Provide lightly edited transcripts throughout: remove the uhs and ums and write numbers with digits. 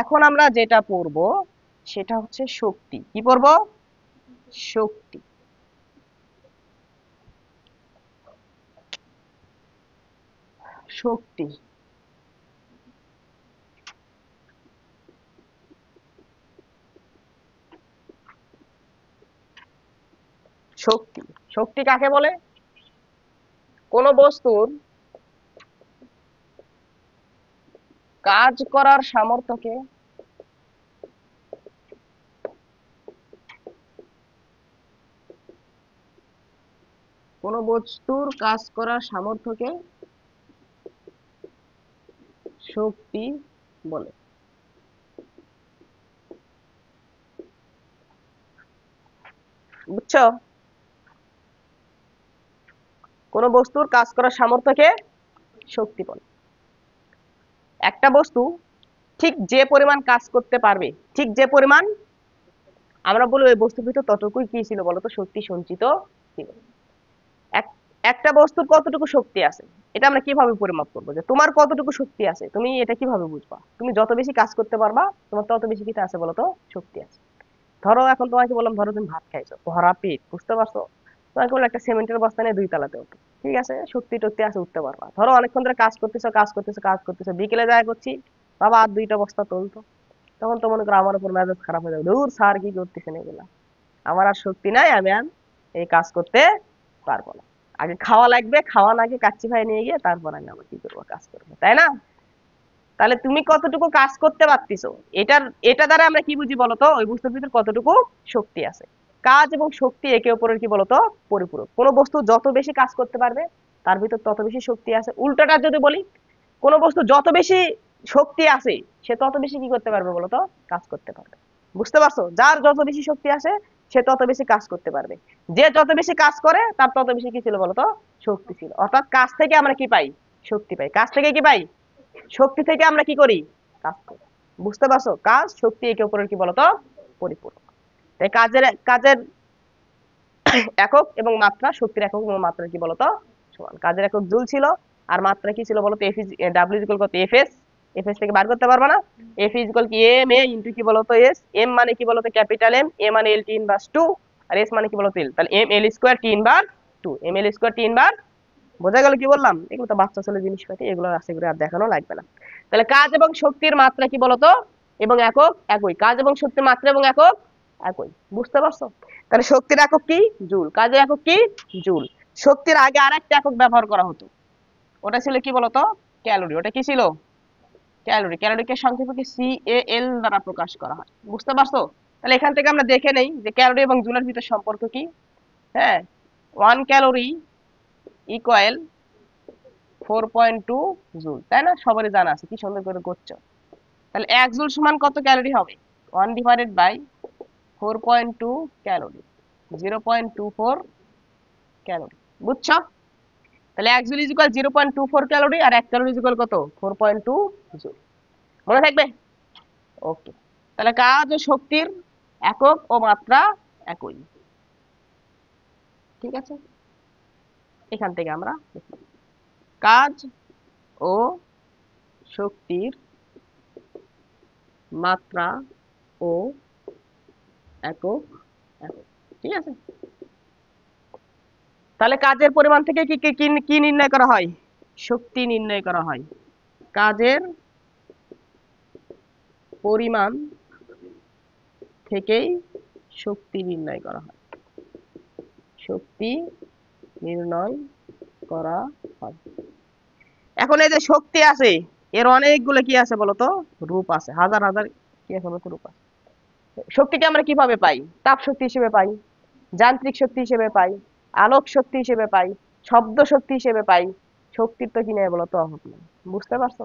এখন আমরা যেটা পড়ব সেটা হচ্ছে শক্তি। কি পড়ব? শক্তি। শক্তি শক্তি শক্তি কাকে বলে? কোন বস্তুর কাজ করার সামর্থ্যকে কোন বস্তুর কাজ করার সামর্থ্যকে শক্তি বলে। বুঝছো? কোন বস্তুর কাজ করার সামর্থ্যকে শক্তি বলে। একটা বস্তু ঠিক যে পরিমাণ কাজ করতে পারবে, ঠিক যে পরিমাণ, আমরা বলবো ওই বস্তুর ভিতর ততটুকুই কি ছিল বলতো? শক্তি সঞ্চিত ছিল। একটা বস্তুর কতটুকু শক্তি আছে এটা আমরা কিভাবে পরিমাপ করবো? যে তোমার কতটুকু শক্তি আছে তুমি এটা কিভাবে বুঝবা? তুমি যত বেশি কাজ করতে পারবা তোমার তত বেশি কি আছে বলতো? শক্তি আছে। ধরো এখন তোমাকে বললাম, ধরো তুমি ভাত খাইছো ভরা পেট, বুঝতে পারছো? তোমাকে বললাম একটা সিমেন্টের বস্তা নিয়ে 2 তলাতে উঠো, ঠিক আছে, শক্তি টক্তি আছে, উঠতে পারবা। ধরো অনেকক্ষণ ধরে কাজ করতেছো, বিকেলে যায় করছি, বাবা আর 2টা বস্তা তুলতো, তখন তো মনে করো আমার উপর মেজাজ খারাপ হয়ে যাবে, ধুর স্যার কি করতেছেন এগুলা, আমার আর শক্তি নাই, আমি আর এই কাজ করতে পারবো না। আগে খাওয়া লাগবে, খাওয়া আগে কাচ্চি ভাই নিয়ে গিয়ে তারপর আমি আবার কি করবো, কাজ করবো, তাই না? তাহলে তুমি কতটুকু কাজ করতে পারতেছো, এটা দ্বারা আমরা কি বুঝি বলতো? ওই বস্তুর ভিতর কতটুকু শক্তি আছে। কাজ এবং শক্তি একে অপরের কি বলতো? পরিপূরক। কোনো বস্তু যত বেশি কাজ করতে পারবে তার ভিতর তত বেশি শক্তি আছে। উল্টাটা যদি বলি, কোনো বস্তু যত বেশি শক্তি আছে সে তত বেশি কি করতে পারবে বলতো? কাজ করতে পারবে। বুঝতে পারছো? যার যত বেশি শক্তি আছে সে তত বেশি কাজ করতে পারবে। যে যত বেশি কাজ করে তার তত বেশি কি ছিল বলতো? শক্তি ছিল। অর্থাৎ কাজ থেকে আমরা কি পাই? শক্তি পাই। কাজ থেকে কি পাই? শক্তি থেকে আমরা কি করি? কাজ করি। বুঝতে পারছো? কাজ শক্তি একে অপরের কি বলতো? পরিপূরক। তাই কাজের কাজের একক এবং মাত্রা, শক্তির একক এবং মাত্রা কি বলতো? সমান। কাজের একক জুল ছিল, আর মাত্রা কি ছিল বলতো? এফ ইজ ডাব্লিউ ইকুয়াল কত? এফএস। এফএস থেকে বার করতে পারবা না? এফ ইজ ইকুয়াল কি এম এ ইনটু কি বলতো? এস। এম মানে কি বলতো? Capital M. এ মানে এল টি ইনভার্স 2, আর এস মানে কি বলতো? এল। তাহলে M L square T inverse 2, M L square T inverse. বোঝা গেল কি বললাম? এগুলো তো বাচ্চা ছেলে জিনিসপাতি, এগুলো আশা করি আর দেখানো লাগবে না। তাহলে কাজ এবং শক্তির মাত্রা কি বলতো? এবং একক একই। কাজ এবং শক্তির মাত্রা এবং একক একই। বুঝতে পারছো? তাহলে শক্তির একক কি? জুল। কাজের একক কি? জুল। শক্তির আগে আরেকটা একক ব্যবহার করা হতো, ওটা ছিল কি বলতো? ক্যালোরি। ওটা কি ছিল? ক্যালোরি। ক্যালোরিকে সংক্ষেপে কি সিএএল দ্বারা প্রকাশ করা হয়। বুঝতে পারছো? তাহলে এখান থেকে আমরা দেখে নেই যে ক্যালোরি এবং জুলের ভিতর সম্পর্ক কি। হ্যাঁ, 1 ক্যালোরি ইকুয়াল 4.2 জুল, তাই না? সবারই জানা আছে, কি সুন্দর করে করছো। তাহলে 1 জুল সমান কত ক্যালোরি হবে? 1/4.2 ক্যালোরি, 0.24 ক্যালোরি। বুঝছো? তাহলে 1 জুল ইজ ইকুয়াল 0.24 ক্যালোরি, আর 1 ক্যালোরি ইজ ইকুয়াল কত? 4.2 জুল। মনে থাকবে? ওকে। তাহলে কাজ ও শক্তির একক ও মাত্রা একই। ঠিক আছে? এখান থেকে আমরা কাজ ও শক্তির মাত্রা ও একক একক। ঠিক আছে? তাহলে কাজের পরিমাণ থেকে কি কি কি কি নির্ণয় করা হয়? শক্তি নির্ণয় করা হয়। কাজের পরিমাণ থেকেই শক্তি নির্ণয় করা হয়। শক্তি নির্ণয় করা হয়। এখন এই যে শক্তি আছে, এর অনেকগুলো কি আছে বলতো? রূপ আছে, হাজার হাজার কি আছে বলতো? রূপ আছে। শক্তিকে আমরা কিভাবে পাই? তাপ শক্তি হিসেবে পাই, যান্ত্রিক শক্তি হিসেবে পাই, আলোক শক্তি হিসেবে পাই, শব্দ শক্তি হিসেবে পাই। শক্তির তো কি নেই বলতো? অভাব নেই। বুঝতে পারছো?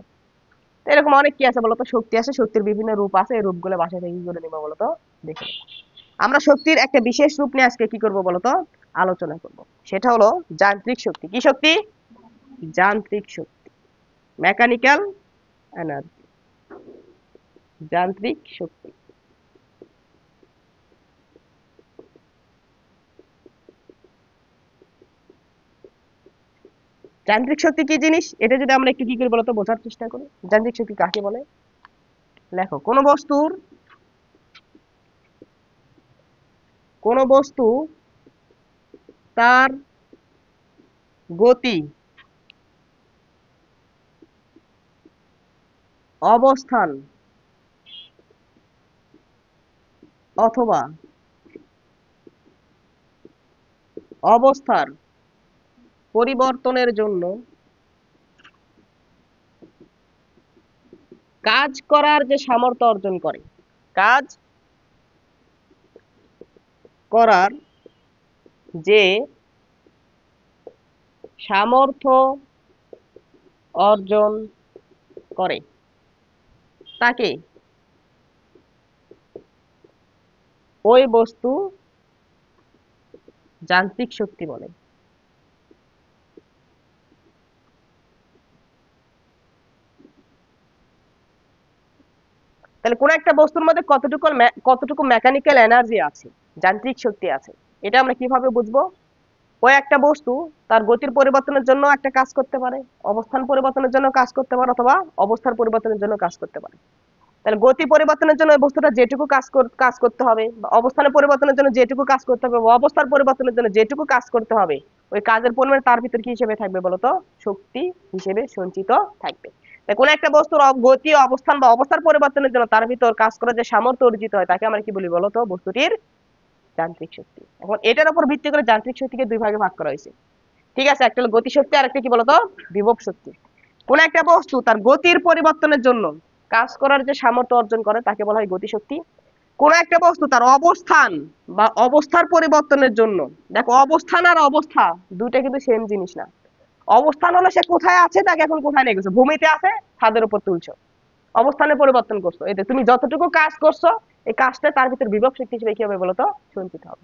তো এরকম অনেক কি আছে বলতো? শক্তি আছে, শক্তির বিভিন্ন রূপ আছে, এই রূপগুলো বাসায় থেকে কি করে নিবো বলতো? দেখে নেবো। আমরা শক্তির একটা বিশেষ রূপ নিয়ে আজকে কি করব বলতো? আলোচনা করব। সেটা হলো যান্ত্রিক শক্তি। কি শক্তি? যান্ত্রিক শক্তি, মেকানিক্যাল এনার্জি, যান্ত্রিক শক্তি। যান্ত্রিক শক্তি কি জিনিস এটা যদি আমরা একটু কি করে বলতো বোঝার চেষ্টা করি। যান্ত্রিক শক্তি কাকে বলে? লেখো কোন বস্তু তার গতি, অবস্থান অথবা অবস্থার পরিবর্তনের জন্য কাজ করার যে সামর্থ্য অর্জন করে, কাজ করার যে সামর্থ্য অর্জন করে তাকে ওই বস্তু যান্ত্রিক শক্তি বলে। তাহলে কোন একটা বস্তুর মধ্যে কতটুকু মেকানিক্যাল এনার্জি আছে, যান্ত্রিক শক্তি আছে, এটা আমরা কিভাবে বুঝবো? ওই একটা বস্তু তার গতির পরিবর্তনের জন্য একটা কাজ করতে পারে, অবস্থান পরিবর্তনের জন্য কাজ করতে পারে, অথবা অবস্থার পরিবর্তনের জন্য কাজ করতে পারে। তাহলে গতি পরিবর্তনের জন্য ওই বস্তুটা যেটুকু কাজ করতে হবে, বা অবস্থানের পরিবর্তনের জন্য যেটুকু কাজ করতে হবে, বা অবস্থার পরিবর্তনের জন্য যেটুকু কাজ করতে হবে, ওই কাজের পরিমাণ তার ভিতর কি হিসেবে থাকবে বলতো? শক্তি হিসেবে সঞ্চিত থাকবে। তাই কোন একটা বস্তুর গতি, অবস্থান বা অবস্থার পরিবর্তনের জন্য তার ভিতর কাজ করার যে সামর্থ্য অর্জিত হয় তাকে আমরা কি বলি বলতো? বস্তুটির যান্ত্রিক শক্তি। এখন এটার উপর ভিত্তি করে যান্ত্রিক শক্তিকে দুই ভাগে ভাগ করা হয়েছে। ঠিক আছে, একটা হলো গতি শক্তি আর একটা কি বলতো? বিভব শক্তি। কোন একটা বস্তু তার গতির পরিবর্তনের জন্য কাজ করার যে সামর্থ্য অর্জন করে তাকে বলা হয় গতিশক্তি। কোন একটা বস্তু তার অবস্থান বা অবস্থার পরিবর্তনের জন্য, দেখো অবস্থান আর অবস্থা দুইটা কিন্তু সেম জিনিস না। অবস্থান হলো সে কোথায় আছে, তাকে এখন কোথায় নিয়ে গেছো, ভূমিতে আছে ছাদের উপর তুলছো, অবস্থানে পরিবর্তন করছো। এতে তুমি যতটুকু কাজ করছো এই কাজটা তার ভিতর বিভব শক্তি হিসেবে কি হবে বলতো? সঞ্চিত হবে।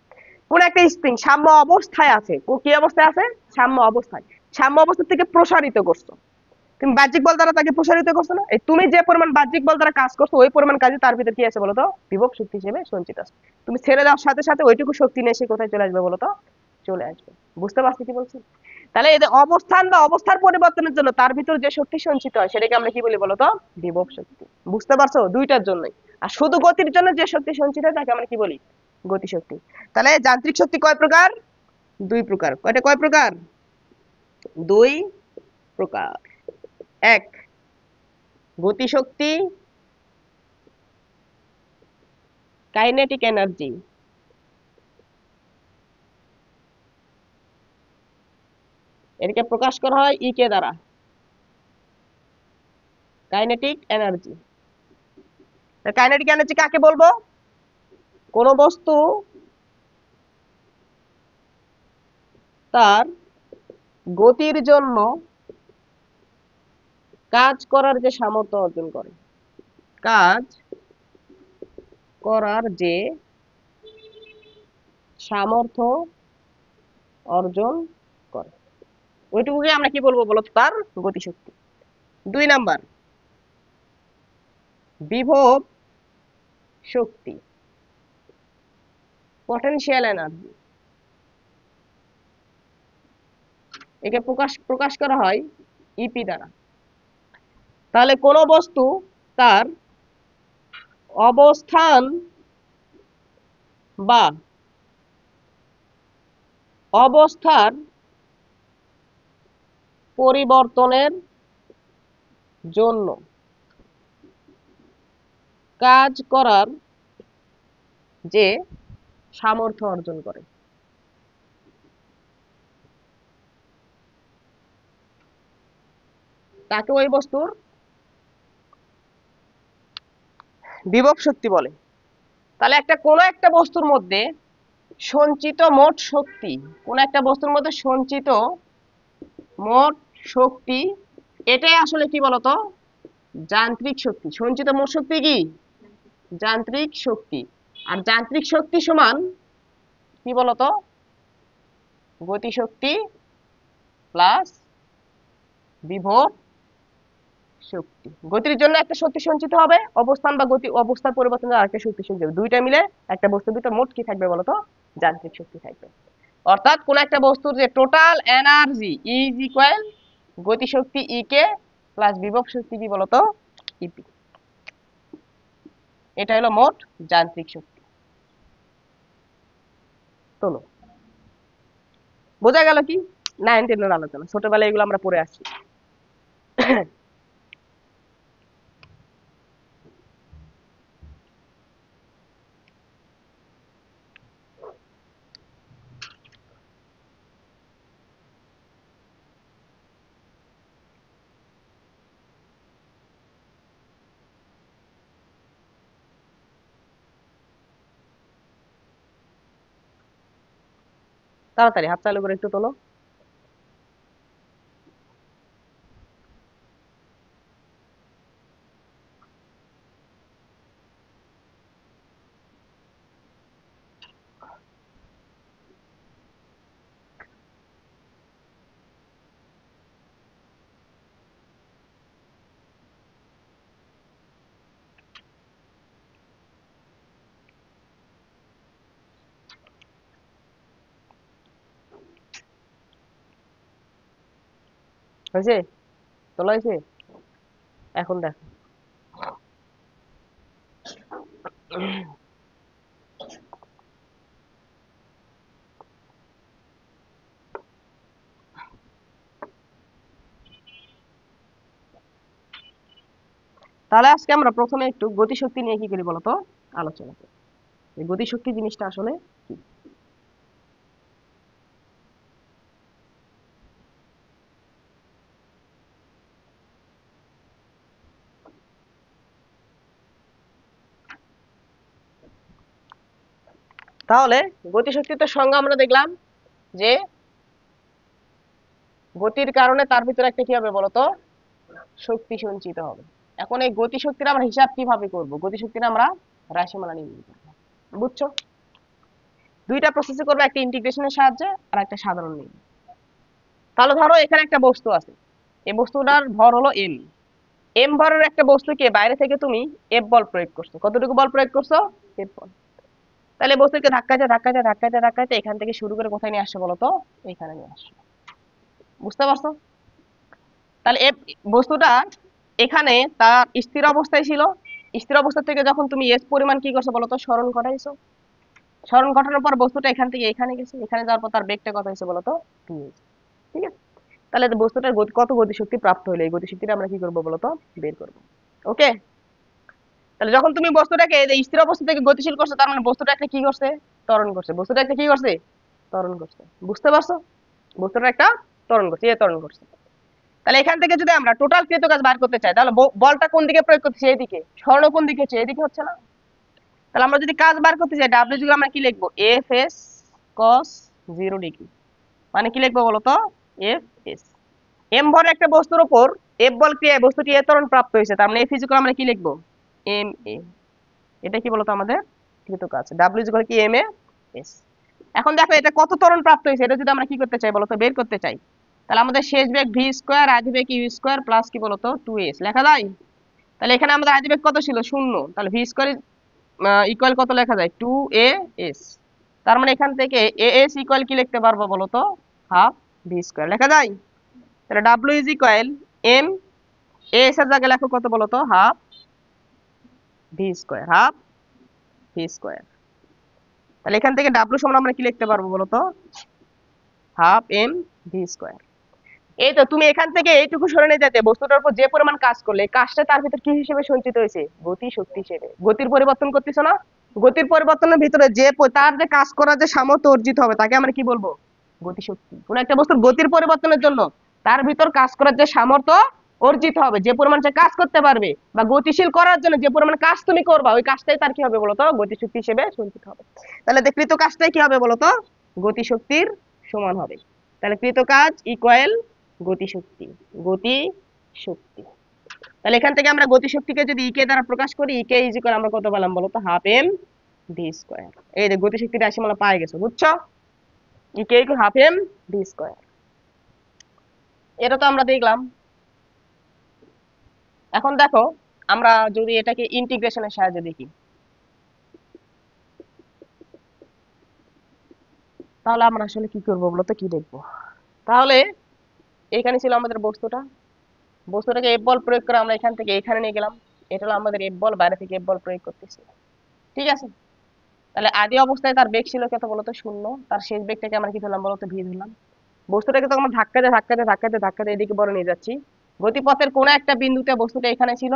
কোন একটা স্প্রিং সাম্য অবস্থায় আছে, কি অবস্থায় আছে? সাম্য অবস্থায়। সাম্য অবস্থা থেকে প্রসারিত করছো, তুমি বাহ্যিক বল দ্বারা তাকে প্রসারিত করছো না? এই তুমি যে পরিমাণ বাহ্যিক বল দ্বারা কাজ করছো ওই পরিমাণ কাজে তার ভিতর কি আছে বলতো? বিভব শক্তি হিসেবে সঞ্চিত আছে। তুমি ছেড়ে দেওয়ার সাথে সাথে ওইটুকু শক্তি নিয়ে সে কোথায় চলে আসবে বলতো? চলে আসবে। বুঝতে পারছি কি বলছি? তাহলে এই যে অবস্থান বা অবস্থার পরিবর্তনের জন্য তার ভিতর যে শক্তি সঞ্চিত হয় সেটাকে আমরা কি বলি বলতো? বিভব শক্তি। বুঝতে পারছো? দুইটার জন্যই। আর শুধু গতির জন্য যে শক্তি সঞ্চিত হয় তাকে আমরা কি বলি? গতি শক্তি। তাহলে যান্ত্রিক শক্তি কয় প্রকার? দুই প্রকার। কয় প্রকার? দুই প্রকার। এক, গতিশক্তি, কাইনেটিক এনার্জি। এটাকে প্রকাশ করা হয় কে দ্বারা, কাইনেটিক এনার্জি। কাইনেটিক এনার্জি কাকে বলবো? কোন বস্তু তার গতির জন্য কাজ করার যে সামর্থ্য অর্জন করে, কাজ করার যে সামর্থ্য অর্জন করে ওইটুকুকে আমরা কি বলবো বলো? তার গতিশক্তি। দুই নাম্বার, বিভব শক্তি, পটেনশিয়াল এনার্জি। একে প্রকাশ করা হয় ইপি দ্বারা। তাহলে কোন বস্তু তার অবস্থান বা অবস্থার পরিবর্তনের জন্য কাজ করার যে সামর্থ্য অর্জন করে তাকে ওই বস্তুর বিভব শক্তি বলে। তাহলে কোন একটা বস্তুর মধ্যে সঞ্চিত মোট শক্তি, কোন একটা বস্তুর মধ্যে সঞ্চিত মোট শক্তি, এটাই আসলে কি বলতো? যান্ত্রিক শক্তি। সঞ্চিত মোট শক্তি কি? যান্ত্রিক শক্তি। আর যান্ত্রিক শক্তি সমান কি বলতো? গতিশক্তি প্লাস বিভব শক্তি। গতির জন্য একটা শক্তি সঞ্চিত হবে, অবস্থান বা গতি অবস্থার পরিবর্তনের আরেকটা শক্তি সঞ্চিত হবে, দুইটা মিলে একটা বস্তুর ভিতর মোট কি থাকবে বলতো? যান্ত্রিক শক্তি থাকবে। অর্থাৎ কোন একটা বস্তুর যে টোটাল এনার্জি ইজ ইকুয়াল গতিশক্তি ই কে প্লাস বিভব শক্তি কি বলতো? ইপি। এটা হলো মোট যান্ত্রিক শক্তি। চলো, বোঝা গেল কি 9-10 এর আলোচনা, ছোটবেলায় এগুলো আমরা পড়ে আসছি। তাড়াতাড়ি হাত চালু করে একটু তোলো। হয়েছে? তোলা হয়েছে? এখন দেখো, তাহলে আজকে আমরা প্রথমে একটু গতিশক্তি নিয়ে কি করি বলতো আলোচনা করি। এই গতিশক্তি জিনিসটা আসলে কি। তাহলে গতিশক্তির তো সংজ্ঞা আমরা দেখলাম যে গতির কারণে তার ভিতরে একটা কি হবে বলতো শক্তি সঞ্চিত হবে। এখন এই গতিশক্তির আমরা হিসাব কিভাবে করব? গতিশক্তির আমরা রাশিমালা নির্ণয় করবো, বুঝছো? দুইটা প্রসেসে করবো, একটা ইন্টিগ্রেশনের সাহায্যে আর একটা সাধারণ নির্ণয়। তাহলে ধরো এখানে একটা বস্তু আছে, এই বস্তুটার ভর হলো এম। এম ভরের একটা বস্তুকে বাইরে থেকে তুমি এফ বল প্রয়োগ করছো। কতটুকু বল প্রয়োগ করছো? এফ বল। তাহলে বস্তুকে ধাক্কাতে ধাক্কাতে ধাক্কাতে ধাক্কাতে এখান থেকে শুরু করে কোথায় নিয়ে আসছে বলতো এখানে নিয়ে আসছে। বুঝতে পারছো? তাহলে এফ বস্তুটা এখানে তার স্থির অবস্থায় ছিল, স্থির অবস্থা থেকে যখন তুমি এস পরিমাণ কি করছো বলতো সরণ ঘটাইছো। সরণ ঘটানোর পর বস্তুটা এখান থেকে এখানে গেছে, এখানে যাওয়ার পর তার বেগটা কত হয়েছে বলতো ভি। ঠিক আছে? তাহলে বস্তুটার গতি কত গতিশক্তি প্রাপ্ত হলো, এই গতিশক্তিটা আমরা কি করবো বলতো বের করবো। ওকে, তাহলে যখন তুমি বস্তুটাকে এই যে স্থির অবস্থা থেকে গতিশীল করছো, তার মানে বস্তুটা একটা কি করছে ত্বরণ করছে। বস্তুটা একটা কি করছে ত্বরণ করছে। বুঝতে পারছো? বস্তুটা একটা ত্বরণ করছে, এ ত্বরণ করছে। তাহলে এখান থেকে যদি আমরা টোটাল কৃত কাজ বার করতে চাই, তাহলে বলটা কোন দিকে প্রয়োগ করতেছি? এইদিকে। সরণ কোন দিকে হচ্ছে? এইদিকে হচ্ছে না? তাহলে আমরা যদি কাজ বার করতে চাই, ডাব্লিউ যুগে আমরা কি লিখবো? এফ এস কস 0 ডিগ্রি। মানে কি লিখবো বলতো এফ এস। এম ভর একটা বস্তুর উপর এফ বল ক্রিয়ায় বস্তুটি এ ত্বরণ প্রাপ্ত হয়েছে, তার মানে এফ ইজ ইকুয়াল আমরা কি লিখবো? M A. এটা কি বলতো আমাদের কৃত কাজ। ডাব্লিউ ইজ ইকুয়াল কি এম এ এস। এখন দেখো এটা কত ত্বরণ প্রাপ্ত হয়েছে, এটা যদি আমরা কি করতে চাই বলতো বের করতে চাই, তাহলে আমাদের শেষ বেগ ভি স্কোয়ার, আদি বেগ ইউ স্কোয়ার প্লাস কি বলতো 2s লেখা যায়। তাহলে এখানে আমাদের আদি বেগ কত ছিল? 0। তাহলে ভি স্কোয়ার ইকুয়াল কত লেখা যায়? 2as। তার মানে এখান থেকে as ইকুয়াল কি লিখতে পারবো বলতো হাফ ভি স্কোয়ার লেখা যায়। তাহলে W is equal M as এর জায়গায় লেখো কত বলতো half V square, half V square. তাহলে এখান থেকে ডাব্লিউ সমান আমরা কি লিখতে পারবো বলতো হাফ এম ভি স্কোয়ার। এই তো তুমি এখান থেকে এইটুকু সরে নিয়ে যেতে, বস্তুটার উপর যে পরিমাণ কাজ করলে কাজটা তার ভিতর কি হিসেবে সঞ্চিত হয়েছে? গতি শক্তি হিসেবে। গতির পরিবর্তন করতেছো না? গতির পরিবর্তনের ভিতরে যে তার যে কাজ করার যে সামর্থ্য অর্জিত হবে তাকে আমরা কি বলবো? গতিশক্তি। কোন একটা বস্তুর গতির পরিবর্তনের জন্য তার ভিতর কাজ করার যে সামর্থ্য অর্জিত হবে, যে পরিমাণ সে কাজ করতে পারবে বা গতিশীল করার জন্য যে পরিমাণ কাজ তুমি করবা, ওই কাজটাই তার কি হবে বলতো গতিশক্তি হিসেবে সঞ্চিত হবে। তাহলে কৃত কাজটাই কি হবে বলতো গতিশক্তির সমান হবে। তাহলে কৃত কাজ ইকুয়াল গতিশক্তি। গতিশক্তি। তাহলে এখান থেকে আমরা গতিশক্তিকে যদি ইকে দ্বারা প্রকাশ করি, ইকে ইজ ইকুয়াল আমরা কত পেলাম বলতো হাফ এম ভি স্কোয়ার। এই যে গতিশক্তির রাশিমালা পাই গেছো, বুঝছো? E K equal half M V square. এটা তো আমরা দেখলাম। এখন দেখো আমরা যদি এটাকে ইন্টিগ্রেশনের সাহায্যে দেখি, তাহলে আমরা আসলে কি করবো বলতো কি দেখবো। তাহলে এখানে ছিল আমাদের বস্তুটা, বস্তুটাকে এফ বল প্রয়োগ করে আমরা এখান থেকে এখানে নিয়ে গেলাম। এটা হলো আমাদের এফ বল, বাইরে থেকে এফ বল প্রয়োগ করতেছি, ঠিক আছে। তাহলে আদি অবস্থায় তার বেগ ছিল কত বলতো, 0। তার শেষ বেগটাকে আমরা কি ধরলাম বলতো, ভি ধরলাম। বস্তুটাকে তো আমরা ধাক্কাতে এদিকে বড় নিয়ে যাচ্ছি। গতিপথের কোন একটা বিন্দুতে বস্তুটা এখানে ছিল,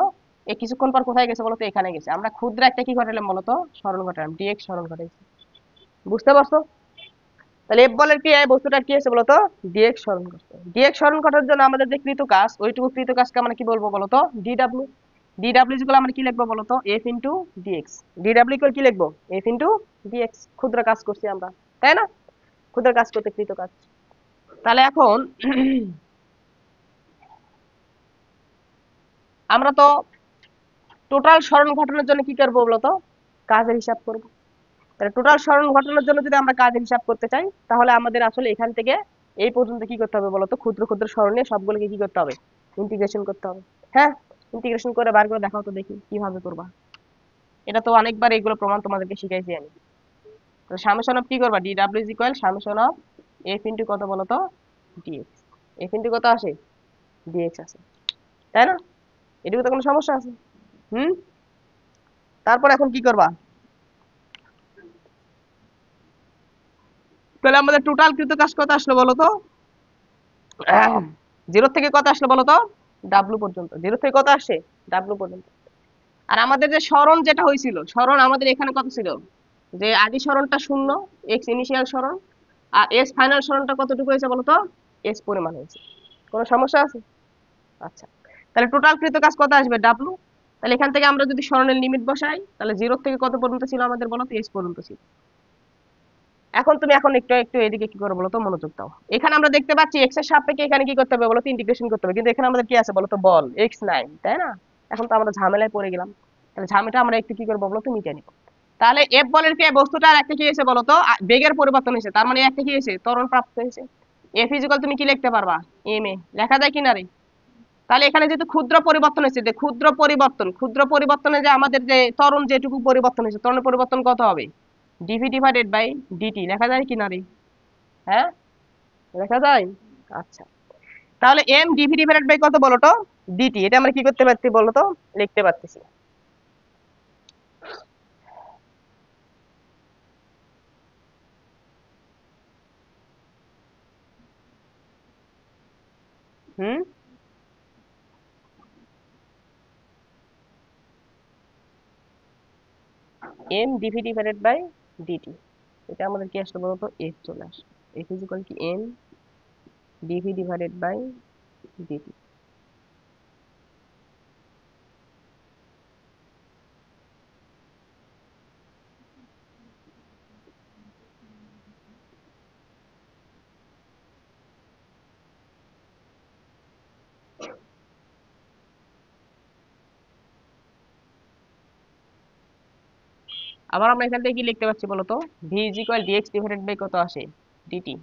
এ কিছুক্ষণ পর কোথায় গেছে বলতো, এখানে গেছে। আমরা ক্ষুদ্র একটা কি ঘটালাম বলতো, সরণ ঘটালাম, ডিএক্স সরণ ঘটাইছি। বুঝতে পারছো? তাহলে এফ বলের ক্রিয়ায় বস্তুটার কি আছে বলতো, ডিএক্স সরণ করতে। ডিএক্স সরণ ঘটার জন্য আমাদের যে কৃত কাজ, ওইটুকু কৃত কাজকে আমরা কি বলবো বলতো, ডিডব্লিউ। ডিডব্লিউ যেগুলো আমরা কি লিখবো বলতো, এফ ইন্টু ডিএক্স। ডিডব্লিউ করে কি লিখবো, এফ ইন্টু ডিএক্স। ক্ষুদ্র কাজ করছি আমরা, তাই না? ক্ষুদ্র কাজ করতে কৃত কাজ। তাহলে এখন আমরা তো টোটাল সরণ ঘটানোর জন্য কি করবো বলতো, কাজের হিসাব করবো। তাহলে টোটাল সরণ ঘটানোর জন্য যদি আমরা কাজের হিসাব করতে চাই, তাহলে আমাদের আসলে এখান থেকে এই পর্যন্ত কি করতে হবে বলতো, ক্ষুদ্র ক্ষুদ্র সরণে সবগুলোকে কি করতে হবে, ইন্টিগ্রেশন করতে হবে। হ্যাঁ, ইন্টিগ্রেশন করে বার করে দেখাও তো দেখি কিভাবে করবা। এটা তো অনেকবার এইগুলো প্রমাণ তোমাদেরকে শিখাইছি আমি। তো সামেশন অফ কি করবা, D W is equal summation of F into কত বলতো, ডিএক্স। এফ ইন্টু কত আসে, ডিএক্স আসে, তাই না? এটুকু তো কোনো সমস্যা আছে? হুম। তারপর এখন কি করবা, তাহলে আমাদের টোটাল কৃত কাজ কত আসলো বলতো, 0 থেকে কত আসলো বলতো, ডাব্লু পর্যন্ত। 0 থেকে কত আসছে, ডাব্লু পর্যন্ত। আর আমাদের যে সরণ যেটা হয়েছিল, সরণ আমাদের এখানে কত ছিল, যে আদি সরণটা 0, এক্স ইনিশিয়াল সরণ। আর এস ফাইনাল সরণটা কতটুকু হয়েছে বলতো, এস পরিমাণ হয়েছে। কোনো সমস্যা আছে? আচ্ছা, তাহলে টোটাল কৃত কাজ কত আসবে, ডাব্লু। তাহলে এখান থেকে আমরা যদি সরণের লিমিট বসাই, তাহলে 0 থেকে কত পর্যন্ত ছিল আমাদের বলতো, এস পর্যন্ত ছিল। এখন তুমি এখন একটু একটু এদিকে কি করে বলতো, মনোযোগ দাও। এখানে আমরা দেখতে পাচ্ছি এক্স এর সাপেক্ষে এখানে কি করতে হবে বলতো, ইন্টিগ্রেশন করতে হবে। কিন্তু এখানে আমাদের কি আছে বলতো, বল এক্স নাই, তাই না? এখন তো আমরা ঝামেলায় পড়ে গেলাম। তাহলে ঝামেলাটা আমরা একটু কি করবো বলতো, মিটিয়ে নিব। তাহলে এফ বলের কি বস্তুটার একটা কি হয়েছে বলতো, বেগের পরিবর্তন হয়েছে। তার মানে একটা কি হয়েছে, ত্বরণ প্রাপ্ত হয়েছে। এফ ইজিক্যাল তুমি কি লিখতে পারবা, এম এ লেখা যায় কিনা রে? তাহলে এখানে যেহেতু ক্ষুদ্র পরিবর্তন হয়েছে, যে ক্ষুদ্র পরিবর্তনে যে আমাদের যে ত্বরণ যেটুকু পরিবর্তন হয়েছে, ত্বরণের পরিবর্তন কত হবে, ডিভি ডিভাইডেড বাই ডিটি। লেখা যায় কিনা রে? হ্যাঁ, লেখা যায়। আচ্ছা, তাহলে এম ডিভি ডিভাইডেড বাই কত বলতো, ডিটি। এটা আমরা কি করতে পারছি বলতো, লিখতে পারতেছি। Hmm, M D V divided by D T. এটা আমাদের কি আসলে বলতো, এফ চলে আসে। এফ ইজ ইকুয়াল কি M D V divided by D T. আবার আমরা এখান থেকে কি লিখতে পারছি বলতো, V is equal D X divided by কত আসে, ডিটি।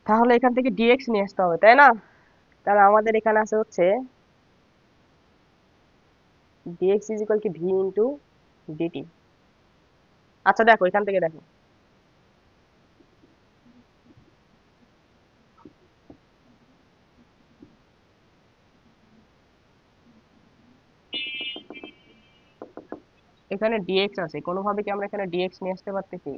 তাহলে এখান থেকে ডিএক্স নিয়ে আসতে হবে, তাই না? তাহলে আমাদের এখানে আছে হচ্ছে ডিএক্স ইজ ইকুয়াল কি ভি ইন্টু ডিটি। আচ্ছা দেখো, এখান থেকে দেখো, এখানে ডিএক্স আছে, কোনোভাবে কি আমরা এখানে ডিএক্স নিয়ে আসতে পারতেছি?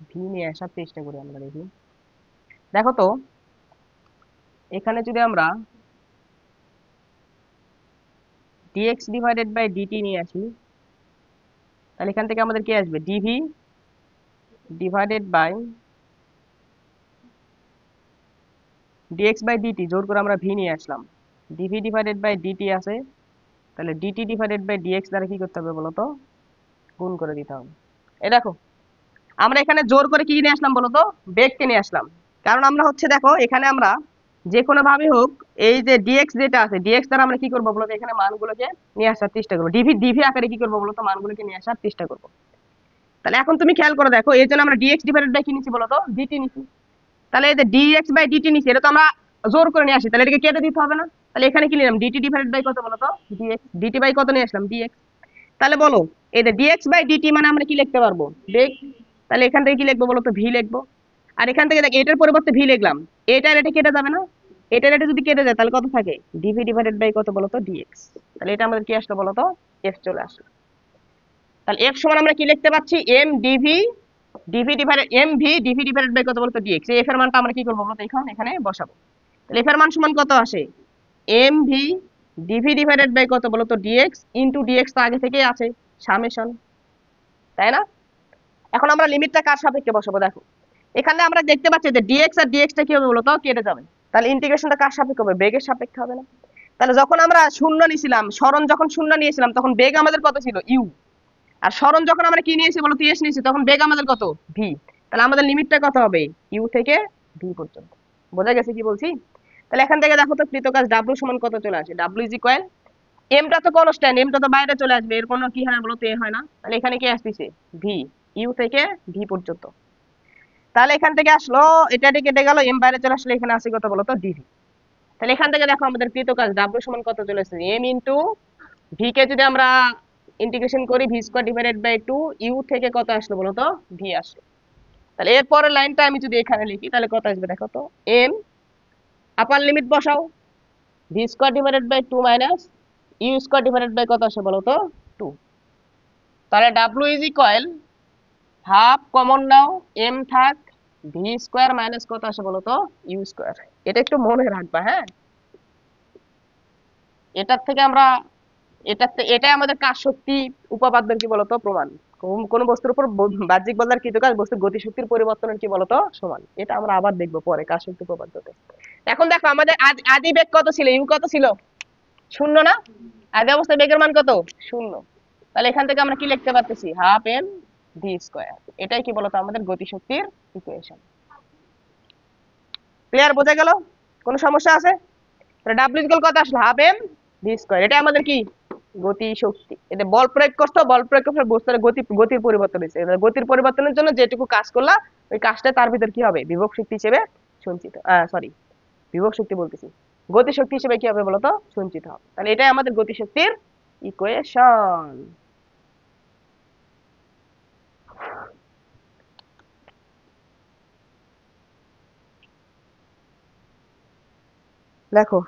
ভি নিয়ে আসার চেষ্টা করি আমরা, দেখি। দেখো তো, এখানে যদি আমরা ডিএক্স ডিভাইডেড বাই ডিটি নিয়ে আসি, তাহলে এখান থেকে আমাদের কি আসবে, dv divided by dx by dt. জোর করে আমরা ভি নিয়ে আসলাম, ডিভি ডিভাইডেড বাই ডিটি আছে। তাহলে ডিটি ডিভাইডেড বাই ডিএক্স দ্বারা কি করতে হবে বলতো, গুণ করে দিতে হবে। এই দেখো, আমরা এখানে জোর করে কি নিয়ে আসলাম বলতো, বেগকে নিয়ে আসলাম। কারণ আমরা হচ্ছে দেখো এখানে আমরা যে কোনো ভাবে হোক এই যে ডিএক্স যেটা আছে ডিএক্স দ্বারা আমরা কি করবো বলতো এখানে মানগুলোকে নিয়ে আসার চেষ্টা করবো, ডিভি ডিভি আকারে কি করবো বলতো মানগুলোকে নিয়ে আসার চেষ্টা করবো। তাহলে এখন তুমি খেয়াল করে দেখো এই জন্য আমরা ডিএক্স ডিভাইডেড বাই কি নিচ্ছি বলতো ডিটি নিচ্ছি। তাহলে এই যে ডিএক্স বাই ডিটি নিচ্ছি এটা তো আমরা জোর করে নিয়ে আসি, তাহলে এটাকে কেটে দিতে হবে না? তাহলে এখানে কি নিলাম ডিটি ডিভাইডেড বাই কত বলতো ডিএক্স, ডিটি বাই কত নিয়ে আসলাম ডিএক্স। তাহলে বলো এই যে ডিএক্স বাই ডিটি মানে আমরা কি লিখতে পারবো বেগ, তাহলে এখান থেকে কি লিখবো বলতো ভি লিখবো। আর এখান থেকে দেখ এটার পরিবর্তে ভি লিখলাম, এটার এটা কেটে যাবে না? এটার এটা যদি কেটে যায় তাহলে কত থাকে ডিভি ডিভাইডেড বাই কত বলতো ডিএক্স। তাহলে এটা আমাদের কি আসলো বলতো এফ চলে আসলো। তাহলে এফ সমান আমরা কি লিখতে পাচ্ছি M dv dv divided M V dv divided by কত বলতো ডিএক্স। এই এফ এর মানটা আমরা কি করবো বলতো এখানে বসাবো। তাহলে এফ এর মান সমান কত আসে M V dv divided by কত বলতো ডিএক্স ইনটু ডিএক্স তো আগে থেকেই আছে সামেশন, তাই না? এখন আমরা লিমিটটা কার সাপেক্ষে বসাবো দেখো এখানে আমরা দেখতে পাচ্ছি যে ডিএক্স আর ডিএক্সটা কি হবে বলতো কেটে যাবে, তাহলে ইন্টিগ্রেশনটা কার সাপেক্ষে হবে বেগের সাপেক্ষে হবে না? তাহলে যখন আমরা শূন্য নিয়েছিলাম সরণ যখন শূন্য নিয়েছিলাম তখন বেগ আমাদের কত ছিল ইউ, আর সরণ যখন আমরা কি নিয়েছি বলতো এস নিয়েছি তখন বেগ আমাদের কত ভি। তাহলে আমাদের লিমিটটা কত হবে ইউ থেকে ভি পর্যন্ত। বোঝা গেছে কি বলছি? তাহলে এখান থেকে দেখো তো কৃতকাজ ডাব্লিউ সমান কত চলে আসে ডাব্লিউ ইজ ইকুয়াল এমটা তো কনস্ট্যান্ট এমটা তো বাইরে চলে আসবে এর কোনো কি হয় না বলতো এ হয় না, তাহলে এখানে কি আসতেছে ভি ইউ থেকে ভি পর্যন্ত। তাহলে এখান থেকে আসলো এটা কেটে গেল এম বাইরে চলে আসলে এখানে আসে কত বলতো ডিভি। তাহলে এখান থেকে দেখো আমাদের কৃতকাজ ডাব্লিউ সমান কত চলে আসছে এম ইনটু ভি কে যদি আমরা ইন্টিগ্রেশন করি V square divided by 2 U থেকে কত আসলো বলতো ভি আসলো। তাহলে এর পরের লাইনটা আমি যদি এখানে লিখি তাহলে কত আসবে দেখো তো এম আপার লিমিট বসাও V square divided by 2 minus U square divided by কত আসে বলতো 2। তাহলে W is equal half common নাও এম থাক ভি স্কয়ার মাইনাস কত আসে বলতো ইউ স্কয়ার। এটা একটু মনে রাখবা হ্যাঁ, এটার থেকে আমরা এটাই আমাদের কাজ শক্তি উপপাদ্যের কি বলতো প্রমাণ। কোন বস্তুর উপর বাহ্যিক বল দ্বারা কৃত কাজ বস্তুর গতিশক্তির পরিবর্তনের কি বলতো সমান, এটা আমরা আবার দেখবো পরে কাজ শক্তি উপপাদ্যতে। এখন দেখো আমাদের আদি বেগ কত ছিল ইউ কত ছিল শূন্য না, আদি অবস্থায় বেগের মান কত শূন্য। তাহলে এখান থেকে আমরা কি লিখতে পারতেছি হাফ এম ভি স্কয়ার, এটাই কি বলতো আমাদের গতিশক্তির ইকুয়েশন। ক্লিয়ার বোঝা গেল? কোনো সমস্যা আছে? তাহলে ডাব্লিউ ইকুয়াল কত আসলো হাফ এম ভি স্কয়ার, এটা আমাদের কি গতি শক্তি। এটা বল প্রয়োগ করছো বল প্রয়োগ করে বস্তুর গতির পরিবর্তন হয়েছে, গতির পরিবর্তনের জন্য যেটুকু কাজ করলা ওই কাজটা তার ভিতর কি হবে বিভব শক্তি হিসেবে সঞ্চিত, সরি বিভব শক্তি বলতেছি গতি শক্তি হিসেবে কি হবে বলতো সঞ্চিত হবে। তাহলে এটাই আমাদের গতি শক্তির ইকুয়েশন। দেখো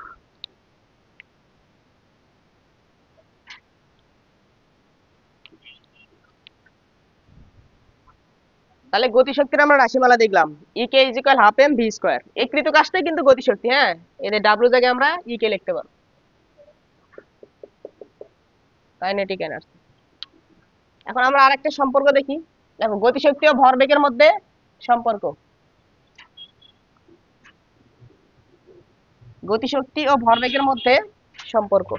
তাহলে গতিশক্তির আমরা রাশিমালা দেখলাম E K is equal half M V square, এই কৃত কাজটাই কিন্তু গতিশক্তি। হ্যাঁ এদের ডাব্লিউ জায়গায় আমরা ই কে লিখতে পারবো কাইনেটিক এনার্জি। এখন আমরা আরেকটা সম্পর্ক দেখি, দেখো গতিশক্তি ও ভরবেগের মধ্যে সম্পর্ক, গতিশক্তি ও ভরবেগের মধ্যে সম্পর্ক।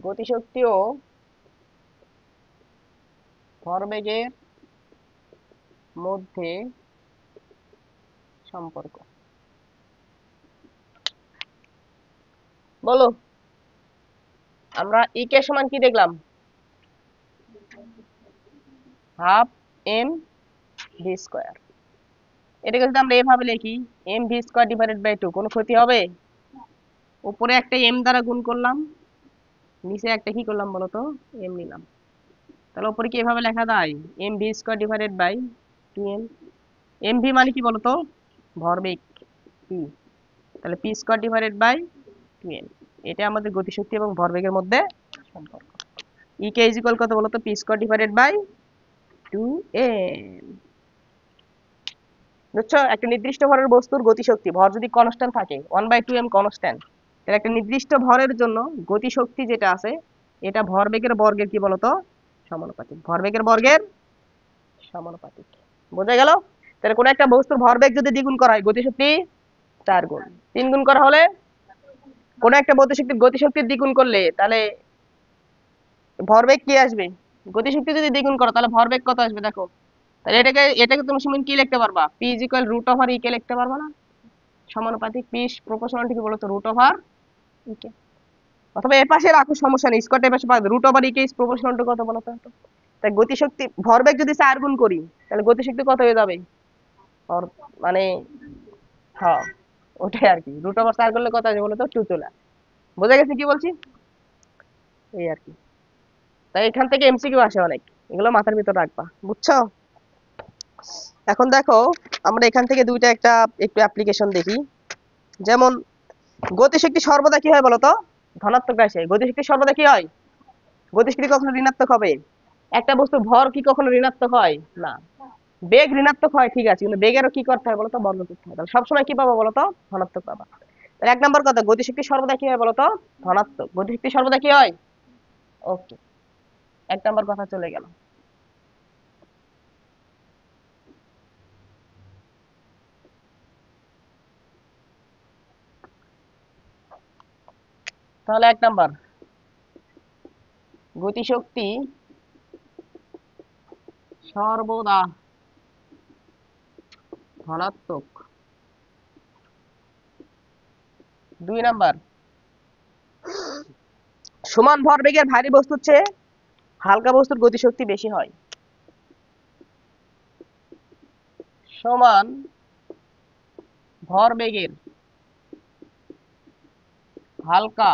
গতিশক্তি ও ভরবেগের মধ্যে সম্পর্ক বলো। আমরা ই কে সমান কি দেখলাম হাফ এম ভি স্কয়ার, এটাকে যদি আমরা এভাবে লিখি M V square divided by 2 কোনো ক্ষতি হবে? উপরে একটা এম দ্বারা গুণ করলাম নিচে একটা কি করলাম বলতো এম নিলাম, তাহলে উপরে কি এভাবে লেখা যায় M V square divided by 2m। M V মানে কি বলতো ভরবেগ পি, তাহলে P square divided by 2m, এটা আমাদের গতিশক্তি এবং ভরবেগের মধ্যে সম্পর্ক। ই কে ইজ ইকুয়াল কত বলতো P square divided by 2m। বুঝছো একটা নির্দিষ্ট ভরের বস্তুর গতিশক্তি ভর যদি কনস্ট্যান্ট থাকে 1/2m কনস্ট্যান্ট, তাহলে একটা নির্দিষ্ট ভরের জন্য গতিশক্তি যেটা আছে এটা ভরবেগের বর্গের কি বলতো সমানুপাতিক, ভরবেগের বর্গের সমানুপাতিক। বোঝা গেল? তাহলে কোন একটা বস্তুর ভরবেগ যদি দ্বিগুণ করা হয় গতিশক্তি 4 গুণ, 3 গুণ করা হলে কোন একটা গতিশক্তির দ্বিগুণ করলে তাহলে ভরবেগ কি আসবে? গতিশক্তি যদি দ্বিগুণ করো তাহলে ভরবেগ কত আসবে দেখো। তাহলে এটাকে তুমি সুমিন কি লিখতে পারবা? P is equal root over E K লিখতে পারবা না? সমানুপাতিক পি প্রপোর্শনাল কি বলতো? Root over E K. অথবা এ পাশে রাখো, সমস্যা নেই, স্কয়ারটা এ পাশে পাবে, root over E K is proportional to কত বলতো? তাই গতিশক্তি ভরবেগ যদি 4 গুণ করি তাহলে গতিশক্তি কত হয়ে যাবে? মানে হ্যাঁ, ওটাই আর কি, রুট ওভার 4 করলে কত আসবে বলতো? 2 চলে আসে। বোঝা গেছে কি বলছি? এই আর কি। তাই এখান থেকে এমসিকিউ আসে অনেক, এগুলো মাথার ভিতর রাখবা, বুঝছো? এখন দেখো আমরা এখান থেকে দুইটা একটু অ্যাপ্লিকেশন দেখি। যেমন গতিশক্তি সর্বদা কি হয় বলতো? ধনাত্মক আসে। গতিশক্তি সর্বদা কি হয়? গতিশক্তি কখনো ঋণাত্মক হবে? একটা বস্তুর ভর কি কখনো ঋণাত্মক হয়? না। বেগ ঋণাত্মক হয় ঠিক আছে, কিন্তু বেগেরও কি করতে হয় বলতো? বর্গ করতে হয়। তাহলে সবসময় কি পাবো বলতো? ধনাত্মক পাবা। তাহলে 1 নম্বর কথা, গতিশক্তি সর্বদা কি হয় বলতো? ধনাত্মক। গতিশক্তি সর্বদা কি হয়? ওকে, 1 নম্বর কথা চলে গেল। তাহলে 1 নম্বর, গতিশক্তি সর্বদা ধনাত্মক। 2 নাম্বার, সমান ভরবেগের ভারী বস্তুর চেয়ে হালকা বস্তুর গতিশক্তি বেশি হয়। সমান ভরবেগের হালকা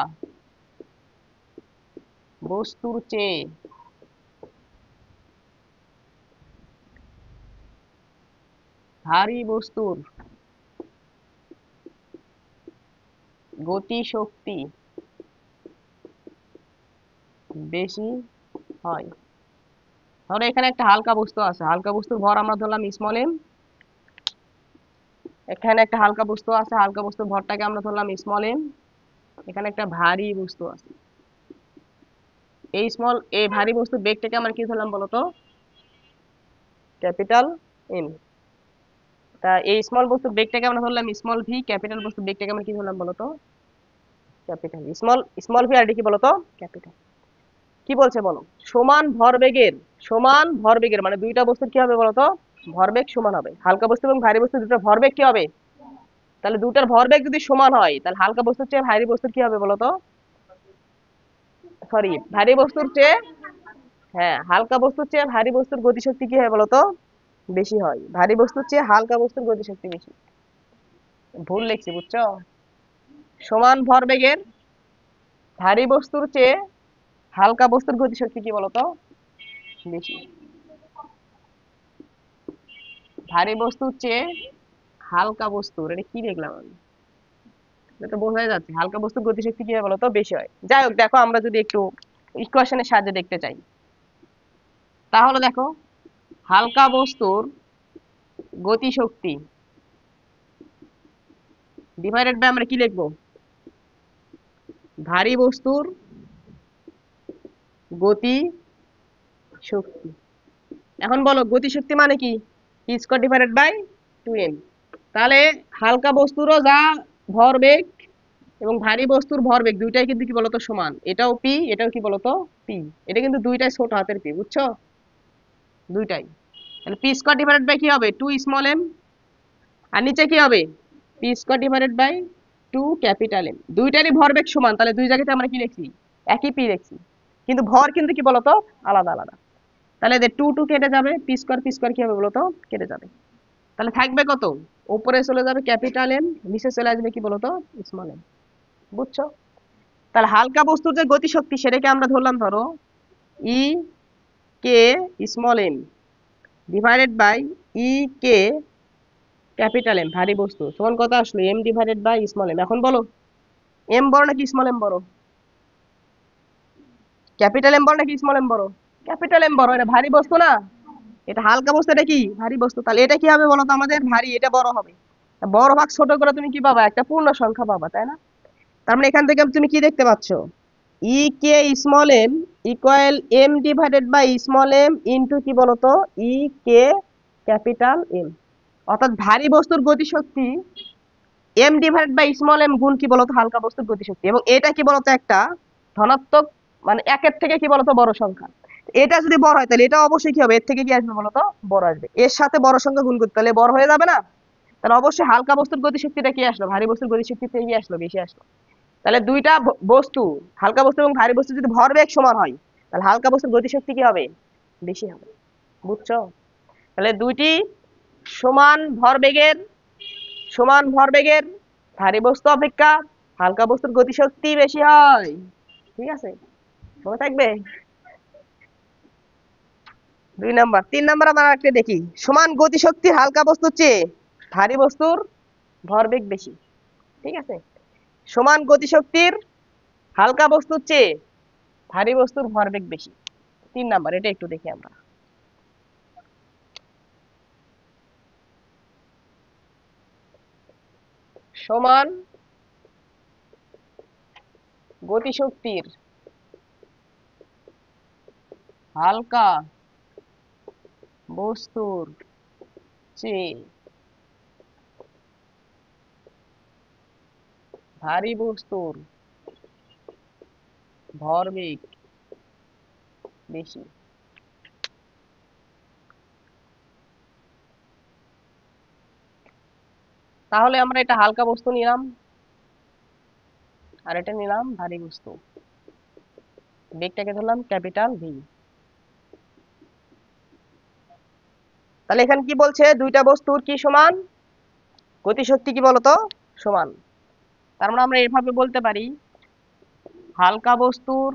বস্তুর চেয়ে ভারী বস্তুর গতিশক্তি বেশি হয়। ধরো এখানে একটা হালকা বস্তু আছে, হালকা বস্তুর ভর আমরা ধরলাম স্মল এম। এখানে একটা হালকা বস্তু আছে, হালকা বস্তুর ভরটাকে আমরা ধরলাম স্মল এম। এখানে একটা ভারী বস্তু আছে, এই ভারী বস্তুর বেগটাকে আমরা কি ধরলাম বলতো? Capital M. তা এই স্মল বস্তুর বেগটাকে আমরা ধরলাম স্মল ভি, ক্যাপিটাল বস্তুর বেগটাকে আমরা কি ধরলাম বলতো? ক্যাপিটাল। স্মল স্মল ভি আর ডি কি বলতো? ক্যাপিটাল। কি বলছে বলো? সমান ভরবেগের মানে দুইটা বস্তুর কি হবে বলতো? ভরবেগ সমান হবে। হালকা বস্তু এবং ভারী বস্তু দুটোর ভরবেগ কি হবে? তাহলে দুটার ভরবেগ যদি সমান হয় তাহলে হালকা বস্তুর চেয়ে ভারী বস্তুর কি হবে বলতো? সরি, ভারী বস্তুর চেয়ে, হ্যাঁ, হালকা বস্তুর চেয়ে ভারী বস্তুর গতিশক্তি কি হয় বলতো? বেশি হয়। ভারী বস্তুর চেয়ে হালকা বস্তুর গতিশক্তি বেশি। ভুল লিখছি, বুঝছো? সমান ভরবেগের ভারী বস্তুর চেয়ে হালকা বস্তুর গতিশক্তি কি বলতো? বেশি। ভারী বস্তুর চেয়ে হালকা বস্তুর, এটা কি দেখলাম আমি? এটা তো বোঝাই যাচ্ছে হালকা বস্তুর গতিশক্তি কি হয় বলতো? বেশি হয়। যাই হোক, দেখো আমরা যদি একটু ইকুয়েশনের সাহায্যে দেখতে চাই, তাহলে দেখো হালকা বস্তুর গতিশক্তি ডিভাইডেড বাই আমরা কি লিখবো? ভারী বস্তুর গতি শক্তি। এখন বলো গতিশক্তি মানে কি? P square divided by 2m। তাহলে হালকা বস্তুরও যা ভরবেগ এবং ভারী বস্তুর ভরবেগ দুইটাই কিন্তু কি বলতো? সমান। এটাও পি, এটাও কি বলতো? পি। এটা কিন্তু দুইটাই ছোট হাতের পি, বুঝছো? দুইটাই। তাহলে পি স্কয়ার ডিভাইডেড বাই কি হবে? 2 স্মল এম। আর নিচে কি হবে? P square divided by 2 capital M. দুইটারই ভরবেগ সমান, তাহলে দুই জায়গাতে আমরা কি লিখছি? একই পি লিখছি, কিন্তু ভর কিন্তু কি বলতো? আলাদা আলাদা। তাহলে এদের 2 2 কেটে যাবে, পি স্কয়ার কি হবে বলতো? কেটে যাবে। তাহলে থাকবে কত? উপরে চলে যাবে ক্যাপিটাল এম, নিচে চলে আসবে কি বলতো? Small M. বুঝছো? তাহলে হালকা বস্তুর যে গতিশক্তি সেটাকে আমরা ধরলাম ধরো E K small M divided by E K capital M ভারী বস্তু সমান কত আসলো? M divided by small M. এখন বলো এম বড় নাকি স্মল এম বড়? ক্যাপিটাল এম বড় নাকি স্মল এম বড়? ক্যাপিটাল এম বড়। এটা ভারী বস্তু না, এটা হালকা বস্তু, এটা কি ভারী বস্তু। তাহলে এটা কি হবে বলতো? আমাদের ভারী, এটা বড় হবে। বড় ভাগ ছোট করে তুমি কি পাবা? একটা পূর্ণ সংখ্যা পাবা, তাই না? তার মানে এখান থেকে তুমি কি দেখতে পাচ্ছ? E K small M equal M divided by small M into কি বলতো? E K capital M. অর্থাৎ ভারী বস্তুর গতিশক্তি M divided by small M গুণ কি বলতো? হালকা বস্তুর গতিশক্তি। এবং এটা কি বলতো? একটা ধনাত্মক মানে একের থেকে কি বলতো বড় সংখ্যা। এটা যদি বড় হয় তাহলে এটা অবশ্যই কি হবে, এর থেকে কি আসবে বলতো বড় আসবে। এর সাথে বড় সংখ্যা গুণ করতে তাহলে বড় হয়ে যাবে না? তাহলে অবশ্যই হালকা বস্তুর গতিশক্তিটা কি আসলো, ভারী বস্তুর গতিশক্তির থেকে কি আসলো, বেশি আসলো। তাহলে দুইটা বস্তু, হালকা বস্তু এবং ভারী বস্তু যদি ভরবেগ সমান হয়, তাহলে হালকা বস্তুর গতিশক্তি কি হবে, বেশি হবে। বুঝছো? তাহলে দুইটি সমান ভরবেগের, সমান ভরবেগের ভারী বস্তু অপেক্ষা হালকা বস্তুর গতিশক্তি বেশি হয়। ঠিক আছে, মনে থাকবে। 2 নাম্বার। 3 নাম্বার আমরা একটা দেখি, সমান গতিশক্তি হালকা বস্তুর চেয়ে ভারী বস্তুর ভরবেগ বেশি। ঠিক আছে, সমান গতিশক্তির হালকা বস্তুর চেয়ে ভারী বস্তুর ভরবেগ বেশি। 3 নাম্বার, এটা একটু দেখি আমরা। সমান গতিশক্তির হালকা বস্তুর চেয়ে ভারী বস্তুর ভরবেগ বেশি। তাহলে আমরা এটা হালকা বস্তু নিলাম, আর এটা নিলাম ভারী বস্তু, বেগটাকে ধরলাম ক্যাপিটাল ভি। তাহলে এখানে কি বলছে, দুইটা বস্তুর কি সমান, গতিশক্তি কি বলতো সমান। তার মানে আমরা এভাবে বলতে পারি, হালকা বস্তুর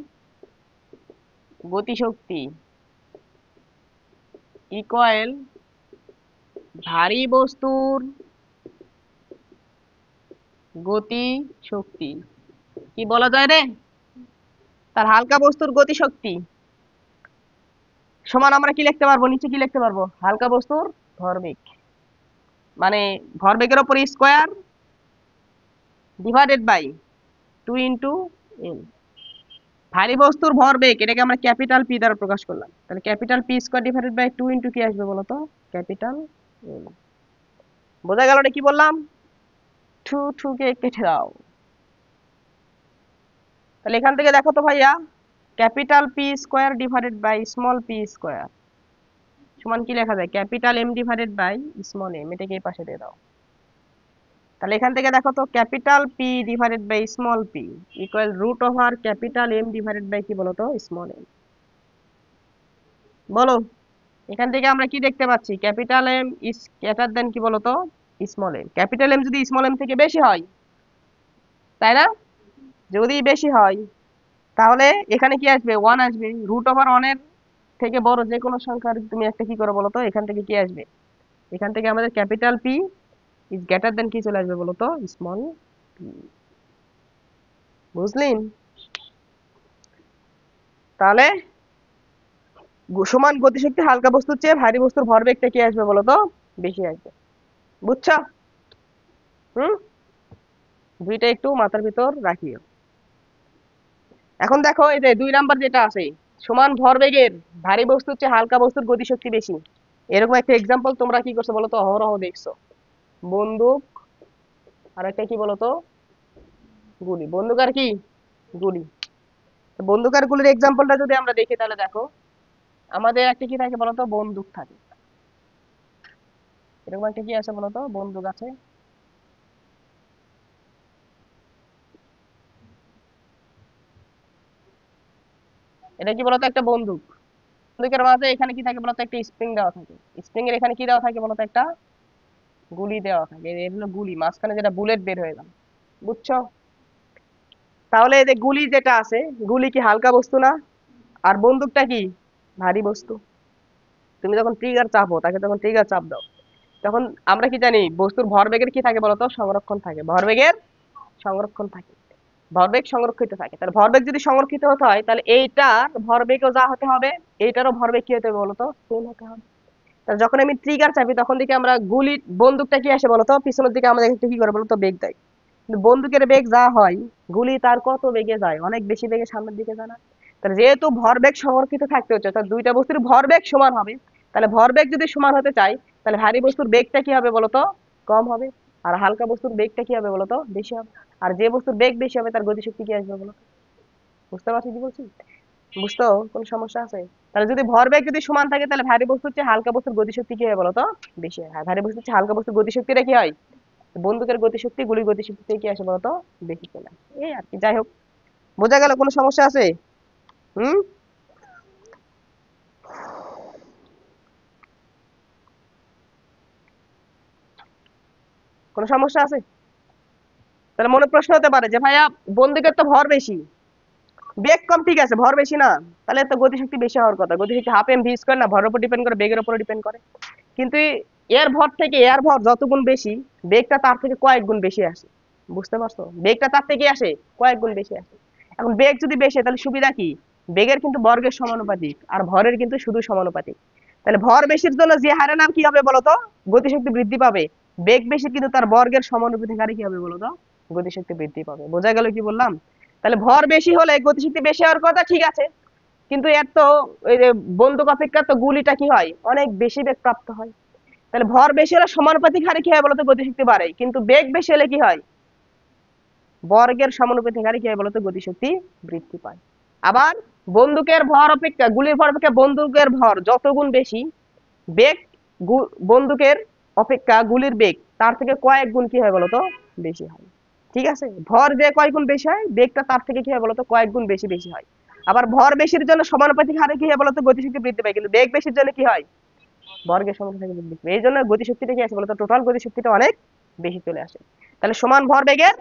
গতিশক্তি ইকুয়াল ভারী বস্তুর গতি শক্তি। কি বলা যায় রে, তার হালকা বস্তুর গতি শক্তি সমান আমরা কি লিখতে পারবো, নিচে কি লিখতে পারবো, হালকা বস্তুর ভরবেগ, মানে ভরবেগের উপর স্কয়ার ডিভাইডেড বাই 2 × n। ভারী বস্তুর ভরবেগ এটাকে আমরা ক্যাপিটাল পি দ্বারা প্রকাশ করলাম, তাহলে capital P square divided by 2 × কি আসবে বলতো, ক্যাপিটাল এন। বোঝা গেল এটা কি বললাম, 2 কে কেটে দাও। তাহলে এখান থেকে দেখো তো ভাইয়া, capital P square divided by small P square সমান কি লেখা যায়, capital M divided by small M. এটাকে এই পাশে দিয়ে দাও। তাহলে এখান থেকে দেখো তো, capital P divided by small P equal root over capital M divided by কি বলতো স্মল এম। বলো, এখান থেকে আমরা কি দেখতে পাচ্ছি, capital M is greater than কি বলতো স্মল এম। ক্যাপিটাল এম যদি স্মল এম থেকে বেশি হয়, তাই না, যদি বেশি হয় তাহলে এখানে কি আসবে, 1 আসবে। রুট ওভার 1 এর থেকে বড় যে কোনো সংখ্যার তুমি একটা কি করো বলতো, এখান থেকে কি আসবে, এখান থেকে আমাদের capital P is greater than কি চলে আসবে বলতো, স্মল পি। বুঝলেন? তাহলে সমান গতিশক্তি হালকা বস্তুর চেয়ে ভারী বস্তুর ভরবেগটা কি আসবে বলতো, বেশি আসবে। বুঝছো? হুম, দুইটা একটু মাথার ভিতর রাখিও। এখন দেখো এই যে 2 নাম্বার যেটা আছে, সমান ভরবেগের ভারী বস্তুর চেয়ে হালকা বস্তুর গতিশক্তি বেশি, এরকম একটা এক্সাম্পল তোমরা কি করছো বলতো, অহরহ দেখছো। বন্দুক আর একটা কি বলতো, গুলি। বন্দুক আর কি, গুলি। বন্দুক আর গুলির এক্সাম্পলটা যদি আমরা দেখি, তাহলে দেখো আমাদের একটা কি থাকে বলতো, বন্দুক থাকে। এরকম একটা কি আছে বলতো, বন্দুক আছে। এটা কি বলতো, একটা বন্দুক। বন্দুকের মাঝে এখানে কি থাকে বলতো, একটা স্প্রিং দেওয়া থাকে। স্প্রিং এর এখানে কি দেওয়া থাকে বলতো, একটা গুলি দেওয়া থাকে। এগুলো গুলি, মাঝখানে যেটা বুলেট বের হয়ে গেল। বুঝছো? তাহলে এই যে গুলি যেটা আছে, গুলি কি হালকা বস্তু না, আর বন্দুকটা কি ভারী বস্তু। তুমি যখন ট্রিগার চাপো, তাকে যখন ট্রিগার চাপ দাও, তখন আমরা কি জানি, বস্তুর ভরবেগের কি থাকে বলতো, সংরক্ষণ থাকে। ভরবেগের সংরক্ষণ থাকে, ভরবেগ সংরক্ষিত থাকে। তাহলে ভরবেগ যদি সংরক্ষিত হতে হয়, তাহলে এইটার ভরবেগও যা হতে হবে, এইটারও ভরবেগ কি হতে হবে বলতো, সেম হতে হবে। তাহলে যখন আমি ট্রিগার চাপি, তখন দিকে আমরা গুলি, বন্দুকটা কি আসে বলতো, পিছনের দিকে আমাদের কি করে বলতো, বেগ দেয়। কিন্তু বন্দুকের বেগ যা হয়, গুলি তার কত বেগে যায়, অনেক বেশি বেগে সামনের দিকে যায় না। তাহলে যেহেতু ভরবেগ সংরক্ষিত থাকতে হচ্ছে, তাহলে দুইটা বস্তুর ভরবেগ সমান হবে। তাহলে ভরবেগ যদি সমান হতে চাই, তাহলে ভারী বস্তুর বেগটা কি হবে বলতো, কম হবে। আর হালকা বস্তুর বেগটা কি হবে বলতো, বেশি হবে। আর যে বস্তুর বেগ বেশি হবে, তার গতিশক্তি কি আসবে বলতো, বুঝতে পারছি কি বলছি? বুঝতো কোনো সমস্যা আছে? তাহলে যদি ভরবেগ যদি সমান থাকে তাহলে ভারী বস্তুর চেয়ে হালকা বস্তুর গতিশক্তি কি হয় বলতো? বেশি হয়। আর ভারী বস্তুর চেয়ে হালকা বস্তুর গতিশক্তিটা কি হয়? বন্দুকের গতিশক্তি গুলির গতিশক্তি থেকে কি আসে বলতো? বেশি চলে আসে। এই আর কি, যাই হোক, বোঝা গেল কোনো সমস্যা আছে? হুম? কোনো সমস্যা আছে? তাহলে মনে প্রশ্ন হতে পারে যে ভাইয়া বন্দুকের তো ভর বেশি, বেগ কম, ঠিক আছে, ভর বেশি না, তাহলে তো গতিশক্তি বেশি হওয়ার কথা। গতিশক্তি হাফ এম ভি স্কয়ার না, ভরের উপর ডিপেন্ড করে, বেগের উপর ডিপেন্ড করে। কিন্তু এর ভর থেকে এর ভর যত গুণ বেশি, বেগটা তার থেকে কয়েক গুণ বেশি আসে। বুঝতে পারছো? বেগটা তার থেকে আসে কয়েক গুণ বেশি আসে। এখন বেগ যদি বেশি হয়, তাহলে সুবিধা কি? বেগের কিন্তু বর্গের সমানুপাতিক, আর ভরের কিন্তু শুধু সমানুপাতিক। তাহলে ভর বেশির জন্য যে হারে নাম কি হবে বলতো? গতিশক্তি বৃদ্ধি পাবে। বেগ বেশি কিন্তু তার বর্গের সমানুপাতিক হারে কি হবে বলতো? গতিশক্তি বৃদ্ধি পাবে। বোঝা গেল কি বললাম? তাহলে ভর বেশি হলে গতিশক্তি বেশি হওয়ার কথা, ঠিক আছে, কিন্তু এর তো ওই যে বন্দুক অপেক্ষা তো গুলিটা কি হয়, অনেক বেশি বেগ প্রাপ্ত হয়। তাহলে ভর বেশি হলে সমানুপাতিক হারে কি হয় বলতো? গতিশক্তি বাড়ে। কিন্তু বেগ বেশি হলে কি হয়? বর্গের সমানুপাতিক হারে কি হয় বলতো? গতিশক্তি বৃদ্ধি পায়। আবার বন্দুকের ভর অপেক্ষা গুলির ভর অপেক্ষা বন্দুকের ভর যত গুণ বেশি, বেগ বন্দুকের অপেক্ষা গুলির বেগ তার থেকে কয়েক গুণ কি হয় বলতো? বেশি হয়। ঠিক আছে, ভর যে কয়েক গুণ বেশি হয়, বেগটা তার থেকে কি হয় বলতো? কয়েক গুণ বেশি বেশি হয়। আবার ভর বেশির জন্য সমানুপাতিক হারে কি হয় বলতো? গতিশক্তি বৃদ্ধি পায়। কিন্তু বেগ বেশির জন্য কি হয়? বর্গের সমানুপাতিক বৃদ্ধি পায়। এই জন্য গতিশক্তিটা কি আছে বলতো? টোটাল গতিশক্তিটা অনেক বেশি চলে আসে। তাহলে সমান ভর বেগের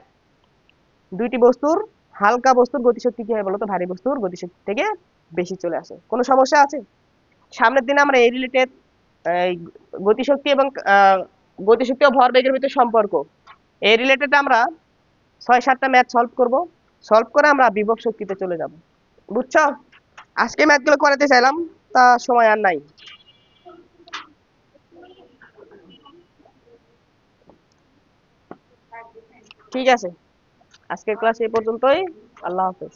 দুইটি বস্তুর, হালকা বস্তুর গতিশক্তি কি হয় বলতো? ভারী বস্তুর গতিশক্তি থেকে বেশি চলে আসে। কোনো সমস্যা আছে? সামনের দিনে আমরা এই রিলেটেড গতিশক্তি এবং গতিশক্তি ও ভরবেগের ভিতরে সম্পর্ক, এই রিলেটেড আমরা 6-7টা ম্যাথ সলভ করব। সলভ করে আমরা বিভব শক্তিতে চলে যাব। বুঝছো? আজকে ম্যাথগুলো করাতে চাইলাম, তা সময় আর নাই। ঠিক আছে, আজকের ক্লাস এই পর্যন্তই। আল্লাহ হাফেজ।